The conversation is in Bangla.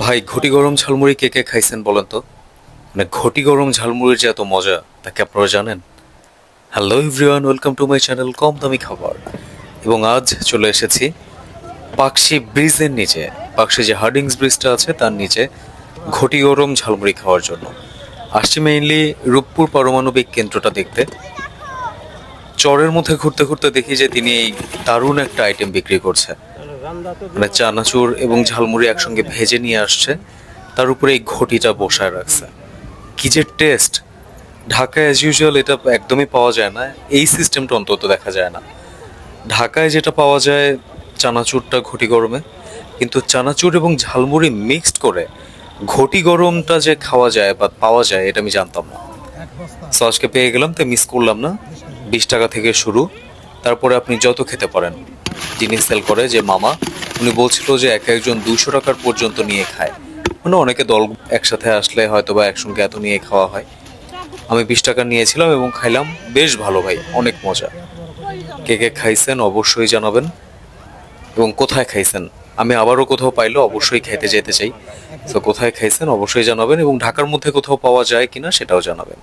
ভাই ঘটি গরম ঝালমুড়ি কে কে খাইছেন বলেন তো? মানে ঘটি গরম ঝালমুড়ির যে এত মজা তাকে আপনারা জানেন? Hello everyone, welcome to my channel কম দামি খাবার। এবং আজ চলে এসেছি পাকশি ব্রিজের নিচে, পাকশি যে হার্ডিংস ব্রিজটা আছে তার নিচে ঘটি গরম ঝালমুড়ি খাওয়ার জন্য। আসছি মেইনলি রূপপুর পারমাণবিক কেন্দ্রটা দেখতে। চরের মধ্যে ঘুরতে ঘুরতে দেখি যে তিনি এই দারুণ একটা আইটেম বিক্রি করছে, মানে চানাচুর এবং ঝালমুড়ি একসঙ্গে ভেজে নিয়ে আসছে, তার উপরে এই ঘটিটা বসায় রাখছে। কি যে টেস্ট! ঢাকায় অ্যাজ ইউজুয়াল এটা একদমই পাওয়া যায় না, এই সিস্টেমটা অন্তত দেখা যায় না। ঢাকায় যেটা পাওয়া যায় চানাচুরটা ঘটি গরমে, কিন্তু চানাচুর এবং ঝালমুড়ি মিক্সড করে ঘটি গরমটা যে খাওয়া যায় বা পাওয়া যায় এটা আমি জানতাম না। সো আজকে পেয়ে গেলাম, তাই মিস করলাম না। 20 টাকা থেকে শুরু, তারপরে আপনি যত খেতে পারেন। যিনি সেল করে যে মামা, উনি বলছিল যে এক একজন 200 টাকার পর্যন্ত নিয়ে খায়। মানে অনেকে দল একসাথে আসলে হয়তো বা একসঙ্গে এত নিয়ে খাওয়া হয়। আমি 20 টাকা নিয়েছিলাম এবং খাইলাম, বেশ ভালো ভাই, অনেক মজা। কে কে খাইছেন অবশ্যই জানাবেন, এবং কোথায় খাইছেন। আমি আবারও কোথাও পাইলে অবশ্যই খেতে যেতে চাই। তো কোথায় খাইছেন অবশ্যই জানাবেন, এবং ঢাকার মধ্যে কোথাও পাওয়া যায় কিনা সেটাও জানাবেন।